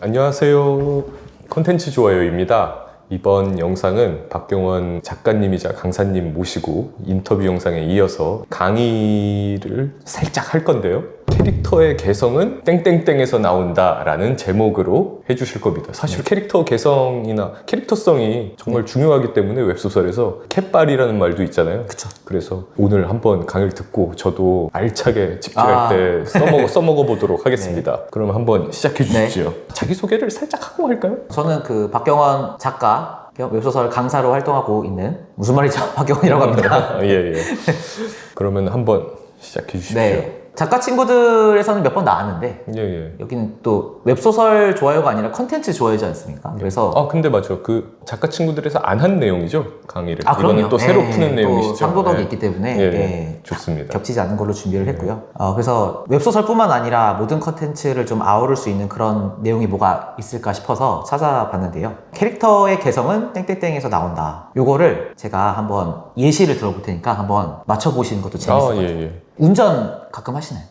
안녕하세요. 콘텐츠 좋아요입니다. 이번 영상은 박경원 작가님이자 강사님 모시고 인터뷰 영상에 이어서 강의를 살짝 할 건데요. 캐릭터의 개성은 땡땡땡에서 나온다 라는 제목으로 해주실 겁니다. 사실 캐릭터 개성이나 캐릭터성이 정말 중요하기 때문에 웹소설에서 캣발이라는 말도 있잖아요. 그쵸. 그래서 오늘 한번 강의를 듣고 저도 알차게 집필할 때 써먹어 보도록 하겠습니다. 그럼 한번 시작해 주시죠. 자기소개를 살짝 하고 할까요? 저는 그 박경원 작가 겸 웹소설 강사로 활동하고 있는 무슨 말이죠? 박경원이라고 합니다. 예. 그러면 한번 시작해 주십시오. 네. 작가 친구들에서는 몇 번 나왔는데 예. 여기는 또 웹소설 좋아요가 아니라 컨텐츠 좋아요지 않습니까? 그래서 근데 맞죠. 그 작가 친구들에서 안 한 내용이죠, 강의를. 그럼요. 이거는 또 새로 푸는 또 내용이시죠. 상도덕이 있기 때문에 좋습니다. 겹치지 않는 걸로 준비를 했고요. 그래서 웹소설뿐만 아니라 모든 컨텐츠를 좀 아우를 수 있는 그런 내용이 뭐가 있을까 싶어서 찾아봤는데요. 캐릭터의 개성은 땡땡땡에서 나온다. 요거를 제가 한번 예시를 들어볼 테니까 한번 맞춰보시는 것도 재밌을 것 같아요. 운전 가끔 하시나요?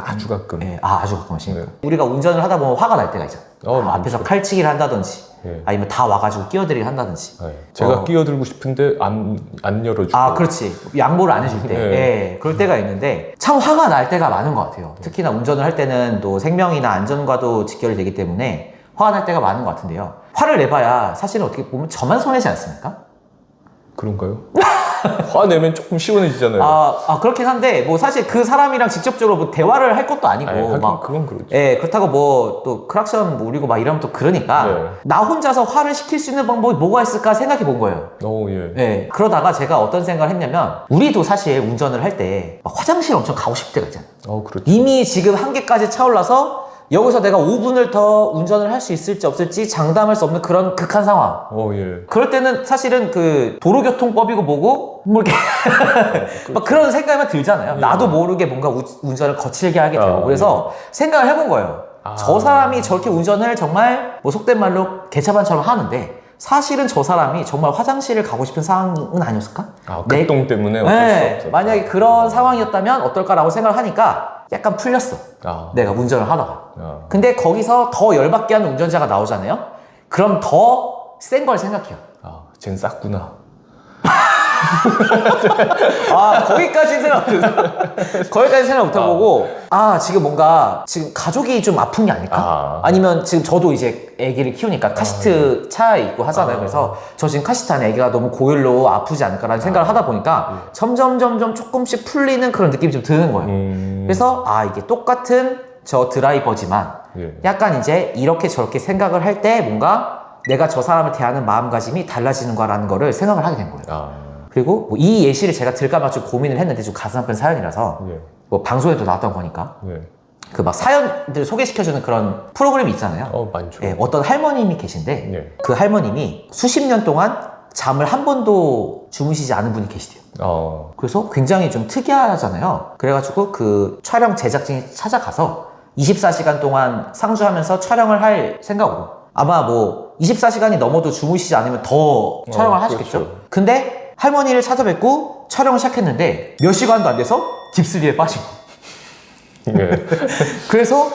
아주 가끔. 아주 가끔 하시니까. 우리가 운전을 하다 보면 화가 날 때가 있잖아요. 앞에서 칼치기를 한다든지 아니면 다 와가지고 끼어들기를 한다든지. 제가 끼어들고 싶은데 안 열어주고. 그렇지. 양보를 안 해줄 때. 그럴 때가 있는데 참 화가 날 때가 많은 것 같아요. 특히나 운전을 할 때는 또 생명이나 안전과도 직결이 되기 때문에 화가 날 때가 많은 것 같은데요. 화를 내봐야 사실은 어떻게 보면 저만 손해지 않습니까? 그런가요? 화내면 조금 시원해지잖아요. 그렇긴 한데, 뭐, 사실 그 사람이랑 직접적으로 뭐 대화를 할 것도 아니고, 그건 그렇죠. 그렇다고 뭐, 또, 크락션 뭐 울리고 막 이러면 또 그러니까, 나 혼자서 화를 식힐 수 있는 방법이 뭐가 있을까 생각해 본 거예요. 그러다가 제가 어떤 생각을 했냐면, 우리도 사실 운전을 할 때, 화장실 엄청 가고 싶을 때가 있잖아요. 그렇죠. 이미 지금 한계까지 차올라서, 여기서 내가 5분을 더 운전을 할 수 있을지 없을지 장담할 수 없는 그런 극한 상황. 그럴 때는 사실은 그 도로교통법이고 뭐고 뭐 이렇게 막 그런 생각만 들잖아요. 나도 모르게 뭔가 운전을 거칠게 하게 되고 그래서 생각을 해본 거예요. 저 사람이 저렇게 운전을 정말 뭐 속된 말로 개차반처럼 하는데 사실은 저 사람이 정말 화장실을 가고 싶은 상황은 아니었을까? 극동 때문에 어쩔 수 없어. 만약에 그런 상황이었다면 어떨까라고 생각을 하니까 약간 풀렸어. 내가 운전을 하다가. 근데 거기서 더 열받게 하는 운전자가 나오잖아요? 그럼 더 센 걸 생각해요. 쟨 쌌구나. 거기까지 생각 못 해보고, 지금 뭔가, 지금 가족이 좀 아픈 게 아닐까? 아니면 지금 저도 이제 아기를 키우니까 카시트 차에 있고 하잖아요. 그래서 저 지금 카시트 안에 아기가 너무 고열로 아프지 않을까라는 생각을 하다 보니까 점점 조금씩 풀리는 그런 느낌이 좀 드는 거예요. 그래서, 이게 똑같은 저 드라이버지만, 약간 이제 이렇게 저렇게 생각을 할 때 뭔가 내가 저 사람을 대하는 마음가짐이 달라지는 거라는 거를 생각을 하게 된 거예요. 그리고 뭐이 예시를 제가 들까 말까 좀 고민을 했는데 좀 가슴 아픈 사연이라서 뭐 방송에도 나왔던 거니까 그 막 사연들 소개시켜주는 그런 프로그램이 있잖아요. 많죠. 어떤 할머님이 계신데 그 할머님이 수십 년 동안 잠을 한 번도 주무시지 않은 분이 계시대요. 그래서 굉장히 좀 특이하잖아요. 그래가지고 그 촬영 제작진이 찾아가서 24시간 동안 상주하면서 촬영을 할 생각으로 아마 뭐 24시간이 넘어도 주무시지 않으면 더 촬영을 하시겠죠. 그렇죠. 근데 할머니를 찾아뵙고 촬영을 시작했는데 몇 시간도 안 돼서 딥슬립에 빠진 거예요. 그래서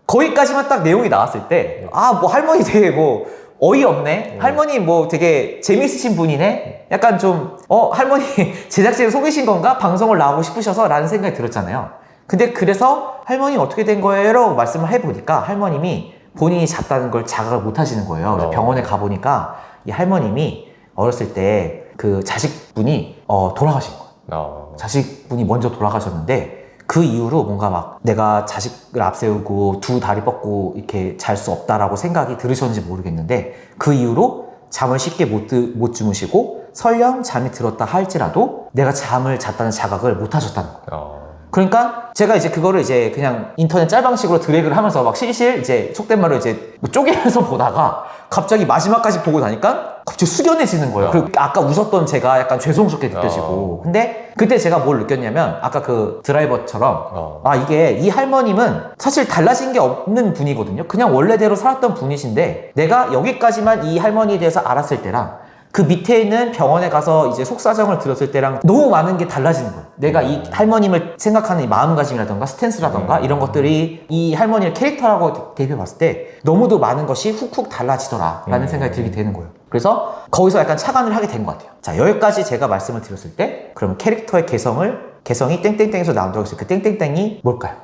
거기까지만 딱 내용이 나왔을 때 뭐 할머니 되게 뭐 어이없네. 할머니 뭐 되게 재밌으신 분이네. 약간 좀 할머니 제작진을 속이신 건가? 방송을 나오고 싶으셔서 라는 생각이 들었잖아요. 근데 그래서 할머니 어떻게 된 거예요? 라고 말씀을 해보니까 할머님이 본인이 잤다는 걸 자각을 못 하시는 거예요. 그래서 병원에 가보니까 이 할머님이 어렸을 때 그 자식분이 돌아가신 거예요. 자식분이 먼저 돌아가셨는데 그 이후로 뭔가 막 내가 자식을 앞세우고 두 다리 뻗고 이렇게 잘 수 없다라고 생각이 들으셨는지 모르겠는데 그 이후로 잠을 쉽게 못 주무시고 설령 잠이 들었다 할지라도 내가 잠을 잤다는 자각을 못 하셨다는 거예요. 그러니까 제가 이제 그거를 이제 그냥 인터넷 짤방식으로 드래그를 하면서 막 실실 이제 속된 말로 이제 뭐 쪼개면서 보다가 갑자기 마지막까지 보고 나니까 갑자기 숙연해지는 거예요. 그리고 아까 웃었던 제가 약간 죄송스럽게 느껴지고. 근데 그때 제가 뭘 느꼈냐면 아까 그 드라이버처럼 이게 이 할머님은 사실 달라진 게 없는 분이거든요. 그냥 원래대로 살았던 분이신데 내가 여기까지만 이 할머니에 대해서 알았을 때랑 그 밑에 있는 병원에 가서 이제 속사정을 들었을 때랑 너무 많은 게 달라지는 거예요. 내가 이 할머님을 생각하는 이 마음가짐이라던가 스탠스라던가 이런 것들이 이 할머니를 캐릭터라고 대입해 봤을 때 너무도 많은 것이 훅훅 달라지더라 라는 생각이 들게 되는 거예요. 그래서 거기서 약간 착안을 하게 된 것 같아요. 자, 여기까지 제가 말씀을 드렸을 때 그러면 캐릭터의 개성이 땡땡땡에서 나온다고 했을 때 그 땡땡땡이 뭘까요?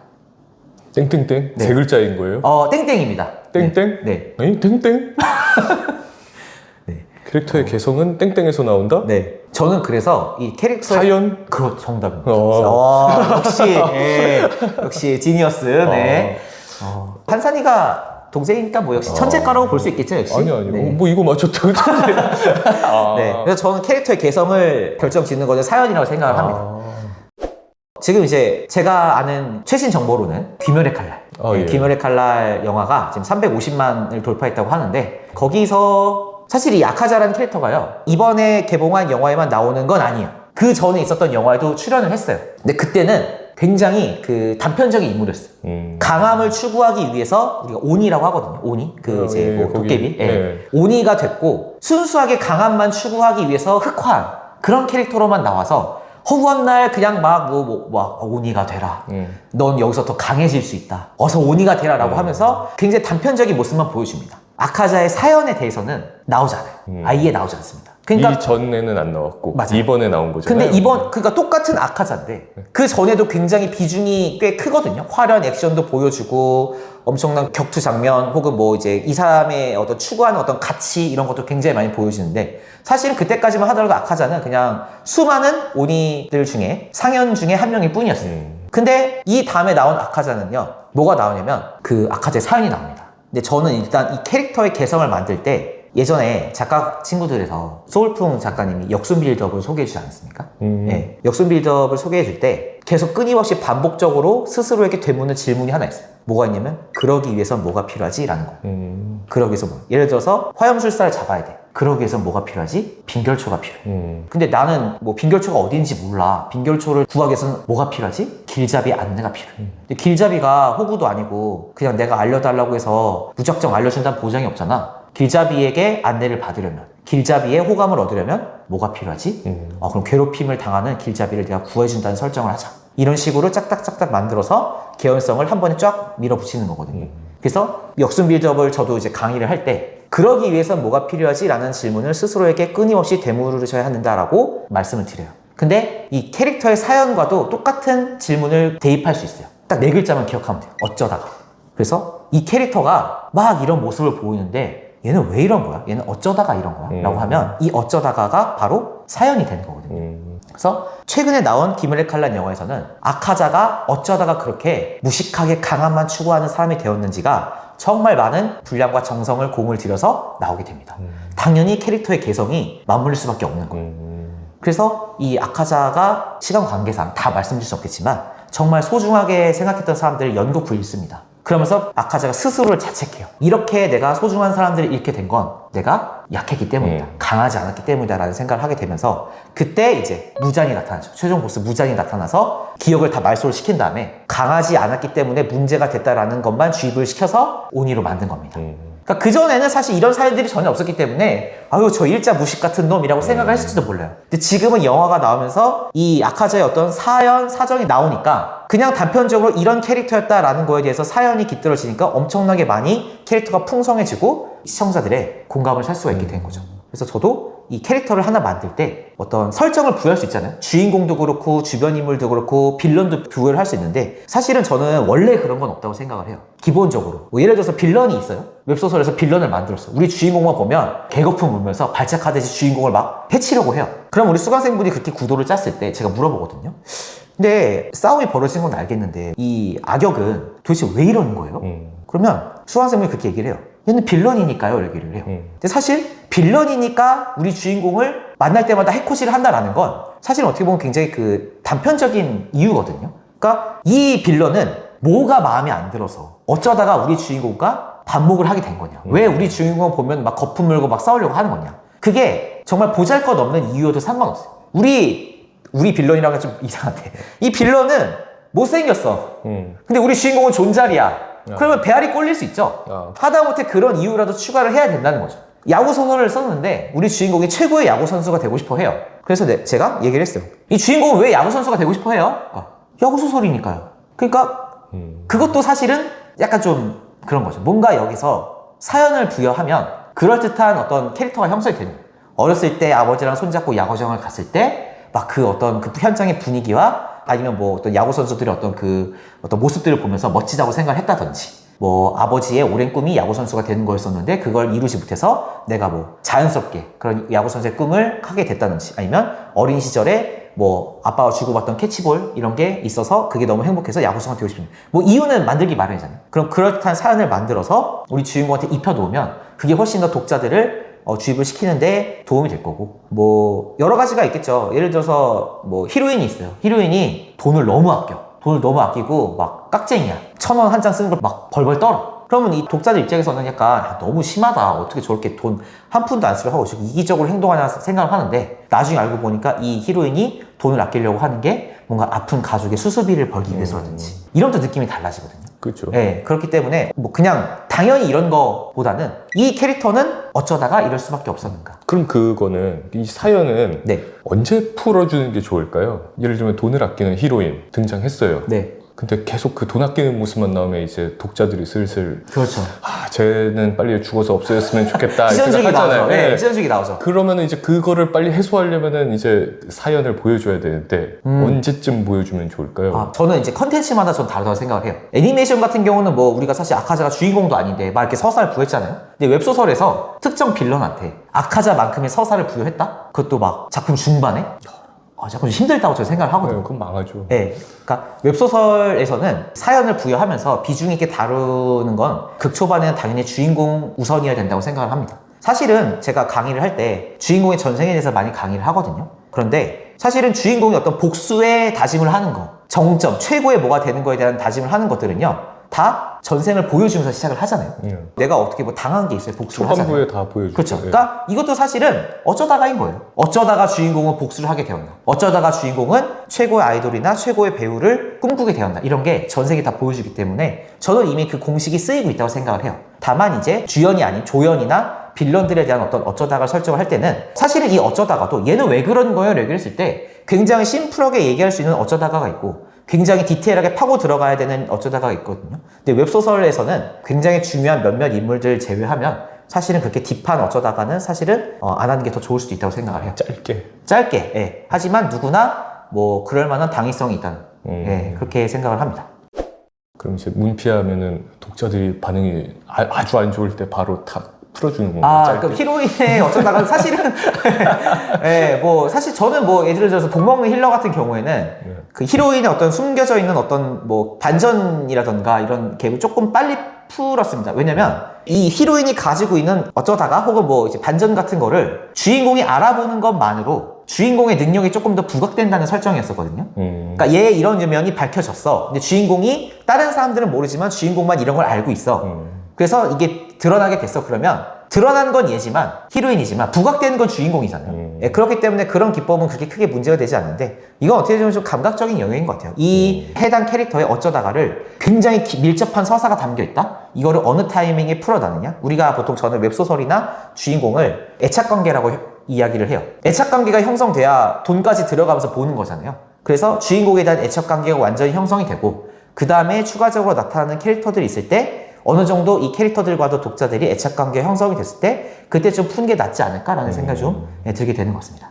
땡땡땡? 네. 세 글자인 거예요? 땡땡입니다. 땡땡? 네. 아니 땡땡? 네. 캐릭터의 개성은 땡땡에서 나온다? 네. 저는 그래서 이 캐릭터 사연? 그렇죠. 정답입니다. 역시 역시 지니어스. 네. 한산이가 동생이니까 뭐 역시 천재가라고 볼 수 있겠죠, 역시. 아니요. 네. 뭐 이거 맞췄다고. 네. 그래서 저는 캐릭터의 개성을 결정짓는 거는 사연이라고 생각을 합니다. 지금 이제 제가 아는 최신 정보로는 귀멸의 칼날. 예. 귀멸의 칼날 영화가 지금 350만을 돌파했다고 하는데 거기서 사실 이 야카자라는 캐릭터가요. 이번에 개봉한 영화에만 나오는 건 아니에요. 그 전에 있었던 영화에도 출연을 했어요. 근데 그때는 굉장히 그 단편적인 인물이었어요. 강함을 추구하기 위해서 우리가 오니라고 하거든요. 오니 그 이제 뭐 도깨비. 오니가 됐고 순수하게 강함만 추구하기 위해서 흑화한 그런 캐릭터로만 나와서 허구한 날 그냥 막 오니가 되라. 넌 여기서 더 강해질 수 있다. 어서 오니가 되라라고 하면서 굉장히 단편적인 모습만 보여줍니다. 아카자의 사연에 대해서는 나오지 않아요. 아예 나오지 않습니다. 그러니까 이전에는 안 나왔고 맞아요. 이번에 나온 거잖아요. 근데 그러니까 똑같은 아카자인데 그 전에도 굉장히 비중이 꽤 크거든요. 화려한 액션도 보여주고 엄청난 격투 장면 혹은 뭐 이제 이 사람의 어떤 추구하는 어떤 가치 이런 것도 굉장히 많이 보여주는데 사실은 그때까지만 하더라도 아카자는 그냥 수많은 오니들 중에 상연 중에 한 명일 뿐이었어요. 근데 이 다음에 나온 아카자는요. 뭐가 나오냐면 그 아카자의 사연이 나옵니다. 근데 저는 일단 이 캐릭터의 개성을 만들 때 예전에 작가 친구들에서 소울풍 작가님이 역순 빌드업을 소개해 주지 않았습니까? 네, 역순 빌드업을 소개해 줄 때 계속 끊임없이 반복적으로 스스로에게 되묻는 질문이 하나 있어요. 뭐가 있냐면 그러기 위해선 뭐가 필요하지? 라는 거예요. 그러기 위해서 뭐 예를 들어서 화염술사를 잡아야 돼. 그러기 위해선 뭐가 필요하지? 빙결초가 필요해. 근데 나는 뭐 빙결초가 어딘지 몰라. 빙결초를 구하기 위해서는 뭐가 필요하지? 길잡이 안내가 필요해. 근데 길잡이가 호구도 아니고 그냥 내가 알려달라고 해서 무작정 알려준다는 보장이 없잖아. 길잡이에게 안내를 받으려면 길잡이의 호감을 얻으려면 뭐가 필요하지? 그럼 괴롭힘을 당하는 길잡이를 내가 구해준다는 설정을 하자. 이런 식으로 짝딱짝딱 만들어서 개연성을 한 번에 쫙 밀어붙이는 거거든요. 그래서 역순 빌드업을 저도 이제 강의를 할 때 그러기 위해선 뭐가 필요하지? 라는 질문을 스스로에게 끊임없이 되물으셔야 한다라고 말씀을 드려요. 근데 이 캐릭터의 사연과도 똑같은 질문을 대입할 수 있어요. 딱 4글자만 기억하면 돼요. 어쩌다가. 그래서 이 캐릭터가 막 이런 모습을 보이는데 얘는 왜 이런 거야? 얘는 어쩌다가 이런 거야? 라고 하면 이 어쩌다가가 바로 사연이 되는 거거든요. 그래서 최근에 나온 귀멸의 칼날 영화에서는 아카자가 어쩌다가 그렇게 무식하게 강함만 추구하는 사람이 되었는지가 정말 많은 분량과 정성을 공을 들여서 나오게 됩니다. 당연히 캐릭터의 개성이 맞물릴 수밖에 없는 거예요. 그래서 이 아카자가 시간 관계상 다 말씀드릴 수 없겠지만 정말 소중하게 생각했던 사람들을 연극 잃습니다. 그러면서 아카자가 스스로를 자책해요. 이렇게 내가 소중한 사람들을 잃게 된 건 내가 약했기 때문이다. 강하지 않았기 때문이다 라는 생각을 하게 되면서 그때 이제 무잔이 나타나죠. 최종 보스 무잔이 나타나서 기억을 다 말소를 시킨 다음에 강하지 않았기 때문에 문제가 됐다라는 것만 주입을 시켜서 오니로 만든 겁니다. 그러니까 그전에는 사실 이런 사연들이 전혀 없었기 때문에 아유 저 일자 무식 같은 놈이라고 생각을 했을지도 몰라요. 근데 지금은 영화가 나오면서 이 아카자의 어떤 사정이 나오니까 그냥 단편적으로 이런 캐릭터였다라는 거에 대해서 사연이 깃들어지니까 엄청나게 많이 캐릭터가 풍성해지고 시청자들의 공감을 살 수가 있게 된 거죠. 그래서 저도 이 캐릭터를 하나 만들 때 어떤 설정을 부여할 수 있잖아요. 주인공도 그렇고 주변 인물도 그렇고 빌런도 부여를 할 수 있는데 사실은 저는 원래 그런 건 없다고 생각을 해요. 기본적으로 뭐 예를 들어서 빌런이 있어요. 웹소설에서 빌런을 만들었어. 우리 주인공만 보면 개거품 물면서 발작하듯이 주인공을 막 해치려고 해요. 그럼 우리 수강생분이 그렇게 구도를 짰을 때 제가 물어보거든요. 근데 싸움이 벌어진 건 알겠는데 이 악역은 도대체 왜 이러는 거예요? 그러면 수강생분이 그렇게 얘기를 해요. 얘는 빌런이니까요. 얘기를 해요. 근데 사실 빌런이니까 우리 주인공을 만날 때마다 해코지를 한다라는 건 사실 어떻게 보면 굉장히 그 단편적인 이유거든요. 그러니까 이 빌런은 뭐가 마음에 안 들어서 어쩌다가 우리 주인공과 반목을 하게 된 거냐. 왜 우리 주인공을 보면 막 거품 물고 막 싸우려고 하는 거냐. 그게 정말 보잘것없는 이유여도 상관없어요. 우리 빌런이랑은 좀 이상한데 이 빌런은 못생겼어. 근데 우리 주인공은 존잘이야. 그러면 배알이 꼴릴 수 있죠. 하다못해 그런 이유라도 추가를 해야 된다는 거죠. 야구 소설을 썼는데 우리 주인공이 최고의 야구 선수가 되고 싶어 해요. 그래서 제가 얘기를 했어요. 이 주인공은 왜 야구 선수가 되고 싶어 해요? 야구 소설이니까요. 그러니까 그것도 사실은 약간 좀 그런 거죠. 뭔가 여기서 사연을 부여하면 그럴듯한 어떤 캐릭터가 형성이 되는 거예요. 어렸을 때 아버지랑 손잡고 야구장을 갔을 때 막 그 어떤 그 현장의 분위기와 아니면 뭐 어떤 야구 선수들의 어떤 모습들을 보면서 멋지다고 생각을 했다든지, 뭐 아버지의 오랜 꿈이 야구 선수가 되는 거였었는데 그걸 이루지 못해서 내가 뭐 자연스럽게 그런 야구 선수의 꿈을 하게 됐다든지, 아니면 어린 시절에 뭐 아빠가 주고받던 캐치볼 이런 게 있어서 그게 너무 행복해서 야구 선수가 되고 싶은, 뭐 이유는 만들기 마련이잖아요. 그럼 그럴듯한 사연을 만들어서 우리 주인공한테 입혀놓으면 그게 훨씬 더 독자들을 주입을 시키는데 도움이 될 거고, 뭐 여러 가지가 있겠죠. 예를 들어서 뭐 히로인이 있어요. 히로인이 돈을 너무 아끼고 막 깍쟁이야. 1,000원 한 장 쓰는 걸 막 벌벌 떨어. 그러면 이 독자들 입장에서는 약간 너무 심하다, 어떻게 저렇게 돈 한 푼도 안 쓰려 하고 이기적으로 행동하냐 생각을 하는데, 나중에 알고 보니까 이 히로인이 돈을 아끼려고 하는 게 뭔가 아픈 가족의 수술비를 벌기 위해서라든지 이런 또 느낌이 달라지거든요. 그렇죠. 네, 그렇기 때문에 뭐 그냥 당연히 이런 거보다는 이 캐릭터는 어쩌다가 이럴 수밖에 없었는가. 그럼 그거는, 이 사연은 네. 언제 풀어주는 게 좋을까요? 예를 들면 돈을 아끼는 히로인 등장했어요. 네. 근데 계속 그 돈 아끼는 모습만 나오면 이제 독자들이 슬슬, 그렇죠. 쟤는 빨리 죽어서 없어졌으면 좋겠다 이 시전주기 생각하잖아요. 나오죠. 네, 시전주기 나오죠. 그러면은 이제 그거를 빨리 해소하려면은 이제 사연을 보여줘야 되는데 언제쯤 보여주면 좋을까요? 저는 이제 컨텐츠마다 좀 다르다고 생각을 해요. 애니메이션 같은 경우는 뭐 우리가 사실 아카자가 주인공도 아닌데 막 이렇게 서사를 부여했잖아요. 근데 웹소설에서 특정 빌런한테 아카자만큼의 서사를 부여했다? 그것도 막 작품 중반에? 자꾸 힘들다고 저는 생각을 하거든요. 그건 망하죠. 네, 그러니까 웹소설에서는 사연을 부여하면서 비중 있게 다루는 건 극초반에는 당연히 주인공 우선이어야 된다고 생각을 합니다. 사실은 제가 강의를 할 때 주인공의 전생에 대해서 많이 강의를 하거든요. 그런데 사실은 주인공이 어떤 복수의 다짐을 하는 거, 정점, 최고의 뭐가 되는 거에 대한 다짐을 하는 것들은요, 다 전생을 보여주면서 시작을 하잖아요. 내가 어떻게 뭐 당한 게 있어요. 복수를 하잖아요. 초반부에 다 보여주죠. 그렇죠. 그러니까 이것도 사실은 어쩌다가인 거예요. 어쩌다가 주인공은 복수를 하게 되었나, 어쩌다가 주인공은 최고의 아이돌이나 최고의 배우를 꿈꾸게 되었나, 이런 게 전생에 다 보여주기 때문에 저는 이미 그 공식이 쓰이고 있다고 생각을 해요. 다만 이제 주연이 아닌 조연이나 빌런들에 대한 어떤 어쩌다가 설정을 할 때는 사실은 이 어쩌다가도 얘는 왜 그런 거예요? 얘기를 했을 때 굉장히 심플하게 얘기할 수 있는 어쩌다가가 있고 굉장히 디테일하게 파고 들어가야 되는 어쩌다가가 있거든요. 근데 웹소설에서는 굉장히 중요한 몇몇 인물들 제외하면 사실은 그렇게 딥한 어쩌다가는 사실은 안 하는 게 더 좋을 수도 있다고 생각을 해요. 짧게. 예. 하지만 누구나 뭐 그럴 만한 당위성이 있다는 예, 그렇게 생각을 합니다. 그럼 이제 문피하면은 독자들이 반응이 아주 안 좋을 때 바로 다 풀어주는 건가요? 그럼 히로인의 어쩌다가 사실은 예, 뭐 사실 저는 뭐 예를 들어서 돈 먹는 힐러 같은 경우에는 그 히로인의 어떤 숨겨져 있는 어떤 뭐 반전이라던가 이런 갭을 조금 빨리 풀었습니다. 왜냐면 이 히로인이 가지고 있는 어쩌다가 혹은 뭐 이제 반전 같은 거를 주인공이 알아보는 것만으로 주인공의 능력이 조금 더 부각된다는 설정이었었거든요. 그러니까 얘 이런 면이 밝혀졌어. 근데 주인공이, 다른 사람들은 모르지만 주인공만 이런 걸 알고 있어. 그래서 이게 드러나게 됐어. 그러면 드러난 건 얘지만, 히로인이지만 부각되는 건 주인공이잖아요. 예, 그렇기 때문에 그런 기법은 그렇게 크게 문제가 되지 않는데, 이건 어떻게 보면 좀 감각적인 영역인 것 같아요. 이 해당 캐릭터의 어쩌다가를 굉장히 밀접한 서사가 담겨있다? 이거를 어느 타이밍에 풀어나느냐? 우리가 보통 저는 웹소설이나 주인공을 애착관계라고 이야기를 해요. 애착관계가 형성돼야 돈까지 들어가면서 보는 거잖아요. 그래서 주인공에 대한 애착관계가 완전히 형성이 되고 그 다음에 추가적으로 나타나는 캐릭터들이 있을 때 어느 정도 이 캐릭터들과도 독자들이 애착관계가 형성이 됐을 때 그때 좀 푸는 게 낫지 않을까라는 생각이 좀 들게 되는 것 같습니다.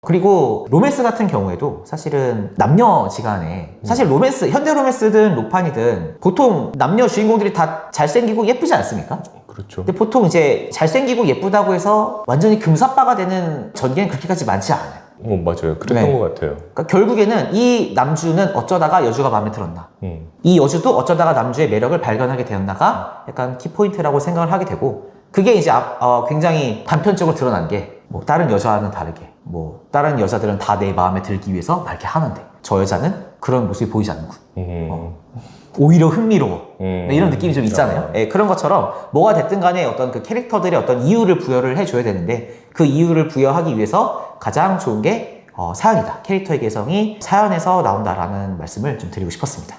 그리고 로맨스 같은 경우에도 사실은 남녀지간에 사실 로맨스, 현대 로맨스든 로판이든 보통 남녀 주인공들이 다 잘생기고 예쁘지 않습니까? 그렇죠. 근데 보통 이제 잘생기고 예쁘다고 해서 완전히 금사빠가 되는 전개는 그렇게까지 많지 않아요. 맞아요. 그랬던 것 같아요. 그러니까 결국에는 이 남주는 어쩌다가 여주가 마음에 들었나, 이 여주도 어쩌다가 남주의 매력을 발견하게 되었나가 약간 키포인트라고 생각을 하게 되고, 그게 이제 굉장히 단편적으로 드러난 게 뭐 다른 여자와는 다르게 뭐 다른 여자들은 다 내 마음에 들기 위해서 막 이렇게 하는데 저 여자는 그런 모습이 보이지 않는군. 오히려 흥미로워. 이런 느낌이 좀 있잖아요. 예, 그런 것처럼 뭐가 됐든 간에 어떤 그 캐릭터들의 어떤 이유를 부여를 해줘야 되는데, 그 이유를 부여하기 위해서 가장 좋은 게 사연이다. 캐릭터의 개성이 사연에서 나온다라는 말씀을 좀 드리고 싶었습니다.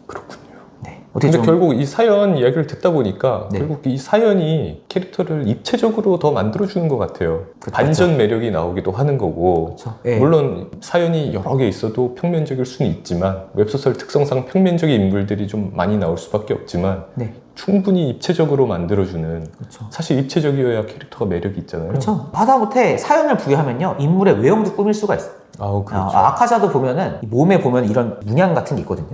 그렇군요. 네. 어떻게 근데 결국 이 사연 이야기를 듣다 보니까 네. 결국 이 사연이 캐릭터를 입체적으로 더 만들어주는 것 같아요. 그렇죠. 반전 매력이 나오기도 하는 거고 그렇죠. 네. 물론 사연이 여러 개 있어도 평면적일 수는 있지만 웹소설 특성상 평면적인 인물들이 좀 많이 나올 수밖에 없지만 네. 충분히 입체적으로 만들어주는 그렇죠. 사실 입체적이어야 캐릭터가 매력이 있잖아요. 그렇죠. 하다못해 사연을 부여하면요 인물의 외형도 꾸밀 수가 있어요. 그렇죠. 아카자도 보면은 몸에 보면 이런 문양 같은 게 있거든요.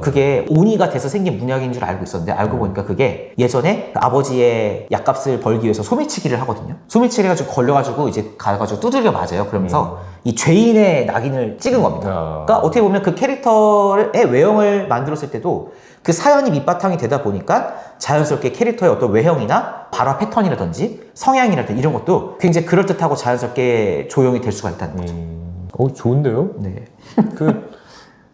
그게 오니가 돼서 생긴 문양인 줄 알고 있었는데 알고 보니까 그게 예전에 아버지의 약값을 벌기 위해서 소매치기를 하거든요. 소매치기 해가지고 걸려가지고 이제 가가지고 두들겨 맞아요. 그러면서 이 죄인의 낙인을 찍은 겁니다. 그러니까 어떻게 보면 그 캐릭터의 외형을 만들었을 때도 그 사연이 밑바탕이 되다 보니까 자연스럽게 캐릭터의 어떤 외형이나 발화 패턴이라든지 성향이라든지 이런 것도 굉장히 그럴듯하고 자연스럽게 조형이 될 수가 있다는 거죠. 좋은데요? 네.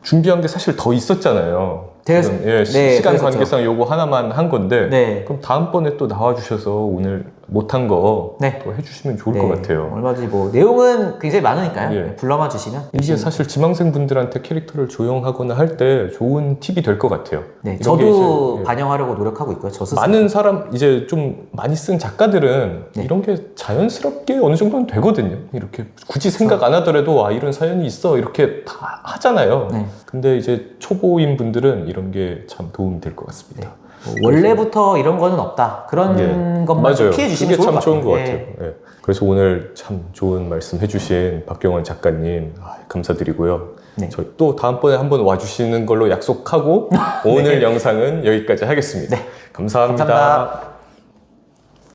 준비한 게 사실 더 있었잖아요. 네, 시간 그랬었죠. 관계상 요거 하나만 한 건데 네. 그럼 다음번에 또 나와주셔서 오늘 못한 거 네. 또 해주시면 좋을 것 같아요. 얼마든지 뭐 내용은 굉장히 많으니까요. 예. 불러만 주시면 이게 사실 지망생 분들한테 캐릭터를 조형하거나 할 때 좋은 팁이 될 것 같아요. 네, 이런 게 저도 이제, 반영하려고 노력하고 있고요. 저 스스로. 많은 사람 이제 좀 많이 쓴 작가들은 네. 이런 게 자연스럽게 어느 정도는 되거든요. 이렇게 굳이 생각 안 하더라도 이런 사연이 있어 이렇게 다 하잖아요. 네. 근데 이제 초보인 분들은 이런 게 참 도움이 될 것 같습니다. 뭐 원래부터 이런 거는 없다. 그런 것만 좀 피해 주시면 그게 좋을 참 것 좋은 같아요. 것 같아요. 예. 그래서 오늘 참 좋은 말씀 해주신 박경원 작가님 감사드리고요. 네. 저희 또 다음번에 한번 와주시는 걸로 약속하고 오늘 영상은 여기까지 하겠습니다. 네. 감사합니다. 감사합니다.